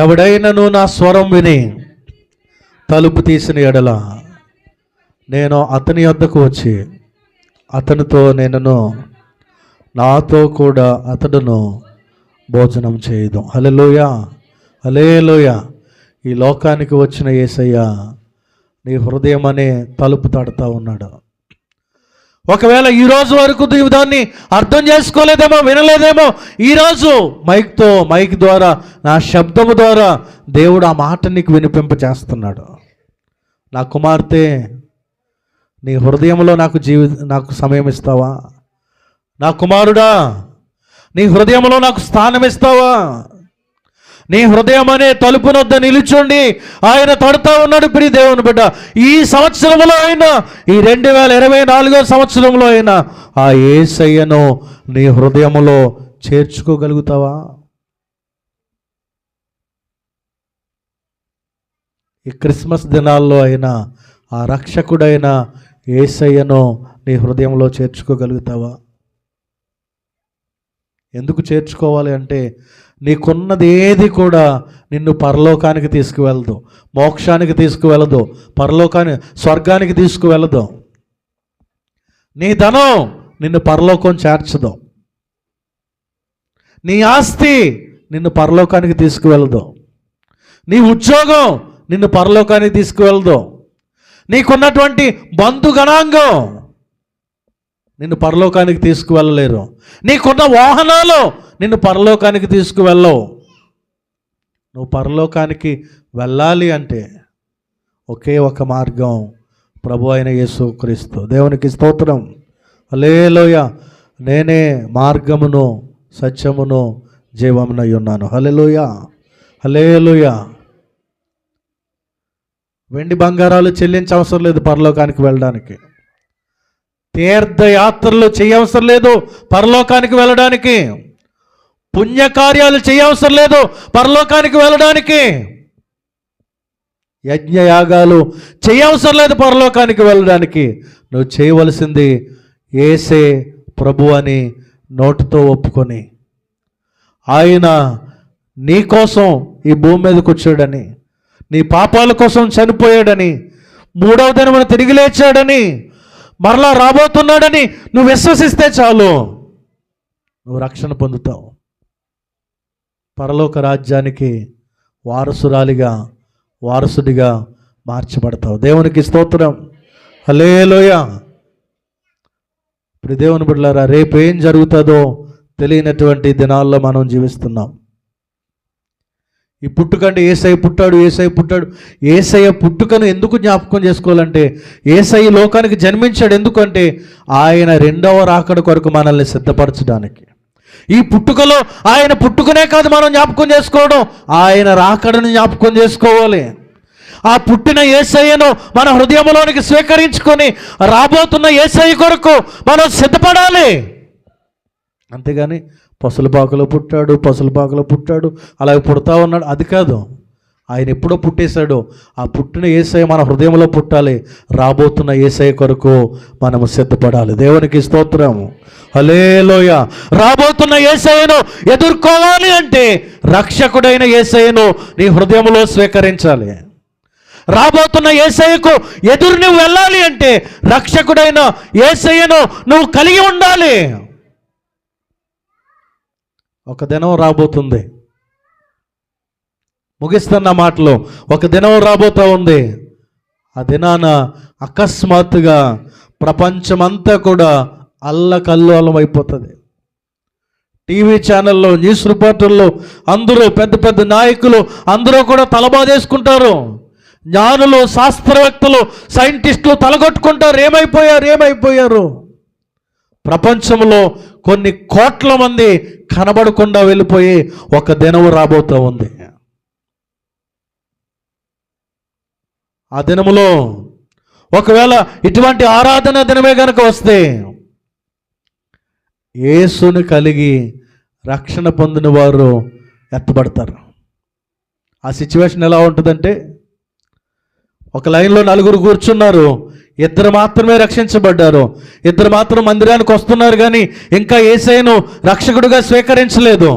S1: ఎవడైనను నా స్వరం విని తలుపు తీసిన ఎడల నేను అతని వద్దకు వచ్చి అతనితో నేనును, నాతో కూడా అతడును భోజనం చేయదు. హల్లెలూయా. హల్లెలూయా. ఈ లోకానికి వచ్చిన యేసయ్య నీ హృదయం అనే తలుపు తడతా ఉన్నాడు. ఒకవేళ ఈరోజు వరకు నీవు దాన్ని అర్థం చేసుకోలేదేమో, వినలేదేమో, ఈరోజు మైక్ ద్వారా, నా శబ్దము ద్వారా దేవుడు ఆ మాట నీకు వినిపింప చేస్తున్నాడు. నా కుమార్తె, నీ హృదయంలో నాకు సమయం ఇస్తావా? నా కుమారుడా, నీ హృదయంలో నాకు స్థానం ఇస్తావా? నీ హృదయం అనే తలుపు నొద్ద నిలుచుండి ఆయన తడుతూ ఉన్నాడు. ప్రియ దేవుని బిడ్డ, ఈ సంవత్సరంలో అయినా, ఈ 2024వ సంవత్సరంలో అయినా ఆ యేసయ్యను నీ హృదయంలో చేర్చుకోగలుగుతావా? ఈ క్రిస్మస్ దినాల్లో అయినా ఆ రక్షకుడైన యేసయ్యను నీ హృదయంలో చేర్చుకోగలుగుతావా? ఎందుకు చేర్చుకోవాలి అంటే నీకున్నది ఏది కూడా నిన్ను పరలోకానికి తీసుకువెళ్ళదు, మోక్షానికి తీసుకువెళ్ళదు, స్వర్గానికి తీసుకువెళ్ళదు. నీ ధనం నిన్ను పరలోకం చేర్చదు, నీ ఆస్తి నిన్ను పరలోకానికి తీసుకువెళ్ళదు, నీ ఉద్యోగం నిన్ను పరలోకానికి తీసుకువెళ్ళదు, నీకున్నటువంటి బంధుగణాంగం నిన్ను పరలోకానికి తీసుకువెళ్ళలేరు, నీకున్న వాహనాలు నిన్ను పరలోకానికి తీసుకువెళ్ళవు. నువ్వు పరలోకానికి వెళ్ళాలి అంటే ఒకే ఒక మార్గం, ప్రభు అయిన యేసుక్రీస్తు. దేవునికి స్తోత్రం. హల్లెలూయా. నేనే మార్గమును సత్యమును జీవమునై ఉన్నాను. హల్లెలూయా. హల్లెలూయా. వెండి బంగారాలు చెల్లించవసరం లేదు పరలోకానికి వెళ్ళడానికి. తీర్థయాత్రలు చేయవసరం లేదు పరలోకానికి వెళ్ళడానికి. పుణ్యకార్యాలు చేయవసరం లేదు పరలోకానికి వెళ్ళడానికి. యజ్ఞయాగాలు చేయవసరం లేదు పరలోకానికి వెళ్ళడానికి. నువ్వు చేయవలసింది యేసే ప్రభు అని నోటితో ఒప్పుకొని, ఆయన నీ కోసం ఈ భూమి మీదకి వచ్చాడని, నీ పాపాల కోసం చనిపోయాడని, మూడవ దినమున తిరిగి లేచాడని, మరలా రాబోతున్నాడని నువ్వు విశ్వసిస్తే చాలు, నువ్వు రక్షణ పొందుతావు. పరలోక రాజ్యానికి వారసుడిగా మార్చబడతావు. దేవునికి స్తోత్రం. హల్లెలూయా. ఇప్పుడు దేవుని బిడ్డలారా, రేపు ఏం జరుగుతుందో తెలియనటువంటి దినాల్లో మనం జీవిస్తున్నాం. ఈ పుట్టుకంటే యేసయ్య పుట్టాడు. యేసయ్య పుట్టుకను ఎందుకు జ్ఞాపకం చేసుకోవాలంటే, యేసయ్య లోకానికి జన్మించాడు. ఎందుకంటే ఆయన రెండవ రాకడ కొరకు మనల్ని సిద్ధపరచడానికి. ఈ పుట్టుకలో ఆయన పుట్టుకనే కాదు మనం జ్ఞాపకం చేసుకోవడం, ఆయన రాకడను జ్ఞాపకం చేసుకోవాలి. ఆ పుట్టిన యేసయ్యను మన హృదయంలోనికి స్వీకరించుకొని రాబోతున్న యేసయ్య కొరకు మనం సిద్ధపడాలి. అంతేగాని పసులపాకలో పుట్టాడు అలాగే పుడతా ఉన్నాడు అది కాదు. ఆయన ఎప్పుడో పుట్టేశాడు. ఆ పుట్టిన యేసయ్య మన హృదయంలో పుట్టాలి. రాబోతున్న యేసయ్య కొరకు మనము సిద్ధపడాలి. దేవునికి స్తోత్రం. హల్లెలూయా. రాబోతున్న యేసయ్యను ఎదుర్కోవాలి అంటే రక్షకుడైన యేసయ్యను నీ హృదయంలో స్వీకరించాలి. రాబోతున్న యేసయ్యకు ఎదురు నువ్వు వెళ్ళాలి అంటే రక్షకుడైన యేసయ్యను నువ్వు కలిగి ఉండాలి. ఒక దినం రాబోతుంది, ముగిస్తున్న మాటలు, ఒక దినం రాబోతూ ఉంది. ఆ దినాన అకస్మాత్తుగా ప్రపంచమంతా కూడా అల్లకల్లోలం అయిపోతుంది. టీవీ ఛానల్లో, న్యూస్ రిపోర్టర్లు అందరూ, పెద్ద పెద్ద నాయకులు అందరూ కూడా తలబాదేసుకుంటారు. జ్ఞానులు, శాస్త్రవేత్తలు, సైంటిస్టులు తలగొట్టుకుంటారు. ఏమైపోయారు. ప్రపంచంలో కొన్ని కోట్ల మంది కనబడకుండా వెళ్ళిపోయి ఒక దినం రాబోతూ ఉంది. ఆ దినములో ఒకవేళ ఇటువంటి ఆరాధన దినమే కనుక వస్తే, యేసుని కలిగి రక్షణ పొందిన వారు ఎత్తబడతారు. ఆ సిచ్యువేషన్ ఎలా ఉంటుందంటే, ఒక లైన్లో నలుగురు కూర్చున్నారు, ఇద్దరు మాత్రమే రక్షించబడ్డారు. ఇద్దరు మాత్రం మందిరానికి వస్తున్నారు, కానీ ఇంకా యేసయ్యను రక్షకుడిగా స్వీకరించలేదు.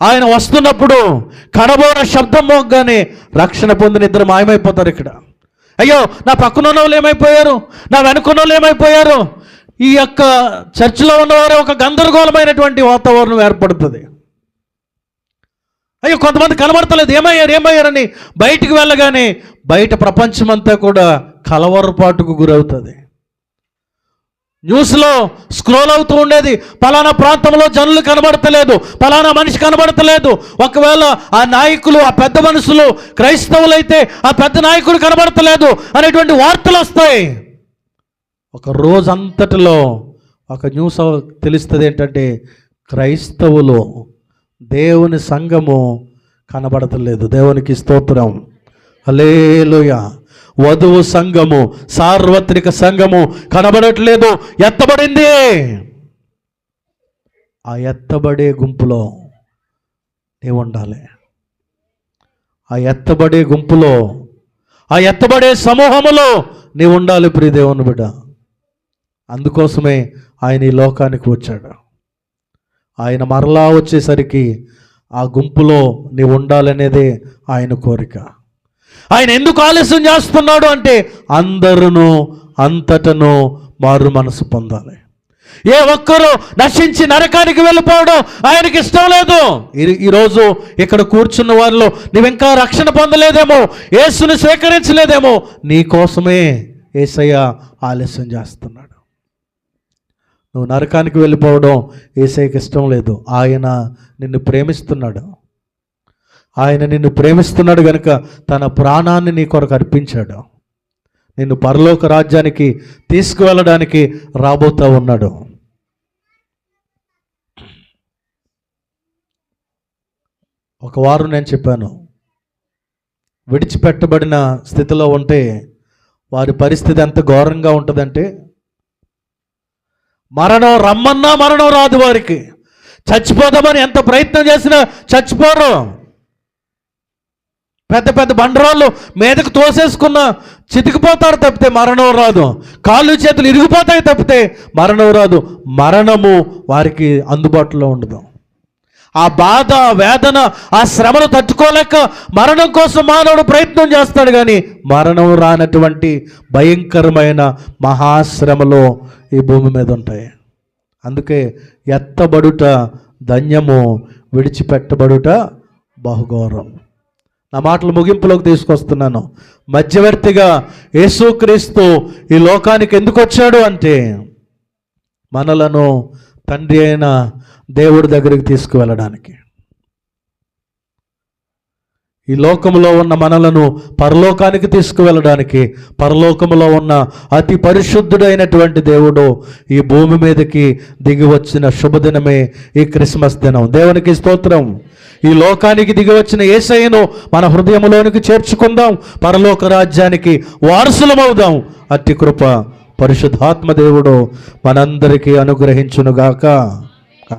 S1: ఆయన వస్తున్నప్పుడు కడబోర శబ్దం మోగ్గానే రక్షణ పొందిన ఇద్దరు మాయమైపోతారు. ఇక్కడ అయ్యో, నా పక్కన వాళ్ళు ఏమైపోయారు, నా వెనుకున్న వాళ్ళు ఏమైపోయారు. ఈ యొక్క చర్చిలో ఉన్నవారు ఒక గందరగోళమైనటువంటి వాతావరణం ఏర్పడుతుంది. అయ్యో, కొంతమంది కనబడతలేదు, ఏమయ్యారని బయటికి వెళ్ళగానే బయట ప్రపంచమంతా కూడా కలవరపాటుకు గురవుతుంది. న్యూస్లో స్క్రోల్ అవుతూ ఉండేది, పలానా ప్రాంతంలో జనులు కనబడతలేదు, పలానా మనిషి కనబడతలేదు. ఒకవేళ ఆ నాయకులు, ఆ పెద్ద మనుషులు క్రైస్తవులైతే ఆ పెద్ద నాయకుడు కనబడతలేదు అనేటువంటి వార్తలు వస్తాయి. ఒక రోజంతటిలో ఒక న్యూస్ తెలుస్తుంది ఏంటంటే, క్రైస్తవులు, దేవుని సంఘము కనబడతలేదు. దేవునికి స్తోత్రం. హల్లెలూయా. వధువు సంఘము, సార్వత్రిక సంఘము కనబడట్లేదు, ఎత్తబడింది. ఆ ఎత్తబడే గుంపులో నీవు ఉండాలి. ఆ ఎత్తబడే గుంపులో, ఆ ఎత్తబడే సమూహములో నీవు ఉండాలి ప్రియ దేవుని బిడ్డ. అందుకోసమే ఆయన ఈ లోకానికి వచ్చాడు. ఆయన మరలా వచ్చేసరికి ఆ గుంపులో నీవు ఉండాలనేదే ఆయన కోరిక. ఆయన ఎందుకు ఆలస్యం చేస్తున్నాడు అంటే, అందరూ అంతటను మారు మనసు పొందాలి. ఏ ఒక్కరూ నశించి నరకానికి వెళ్ళిపోవడం ఆయనకి ఇష్టం లేదు. ఈరోజు ఇక్కడ కూర్చున్న వారిలో నువ్వింకా రక్షణ పొందలేదేమో, యేసుని స్వీకరించలేదేమో, నీ కోసమే యేసయ్య ఆలస్యం చేస్తున్నాడు. నువ్వు నరకానికి వెళ్ళిపోవడం యేసయ్యకి ఇష్టం లేదు. ఆయన నిన్ను ప్రేమిస్తున్నాడు. ఆయన నిన్ను ప్రేమిస్తున్నాడు కనుక తన ప్రాణాన్ని నీ కొరకు అర్పించాడు. నిన్ను పరలోక రాజ్యానికి తీసుకువెళ్ళడానికి రాబోతూ ఉన్నాడు. ఒక వారం నేను చెప్పాను, విడిచిపెట్టబడిన స్థితిలో ఉంటే వారి పరిస్థితి ఎంత ఘోరంగా ఉంటుందంటే, మరణం రమ్మన్నా మరణం రాదు వారికి. చచ్చిపోదామని ఎంత ప్రయత్నం చేసినా చచ్చిపోరు. పెద్ద పెద్ద బండరాళ్ళు మీదకు తోసేసుకున్న చితికిపోతారు తప్పితే మరణం రాదు. కాళ్ళు చేతులు ఇరిగిపోతాయి తప్పితే మరణం రాదు. మరణము వారికి అందుబాటులో ఉండదు. ఆ బాధ, వేదన, ఆ శ్రమను తట్టుకోలేక మరణం కోసం మానవుడు ప్రయత్నం చేస్తాడు, కానీ మరణం రానటువంటి భయంకరమైన మహాశ్రమలో ఈ భూమి మీద ఉంటాయి. అందుకే ఎత్తబడుట ధన్యము, విడిచిపెట్టబడుట బహుఘోరం. నా మాటలు ముగింపులోకి తీసుకొస్తున్నాను. మధ్యవర్తిగా యేసుక్రీస్తు ఈ లోకానికి ఎందుకు వచ్చాడు అంటే, మనలను తండ్రి అయిన దేవుడి దగ్గరికి తీసుకువెళ్ళడానికి. ఈ లోకంలో ఉన్న మనలను పరలోకానికి తీసుకువెళ్ళడానికి, పరలోకములో ఉన్న అతి పరిశుద్ధుడైనటువంటి దేవుడు ఈ భూమి మీదకి దిగి వచ్చిన శుభదినమే ఈ క్రిస్మస్ దినం. దేవునికి స్తోత్రం. ఈ లోకానికి దిగి వచ్చిన యేసయ్యను మన హృదయంలోనికి చేర్చుకుందాం, పరలోక రాజ్యానికి వారసులమవుదాం. అట్టి కృప పరిశుద్ధాత్మ దేవుడు మనందరికీ అనుగ్రహించునుగాక.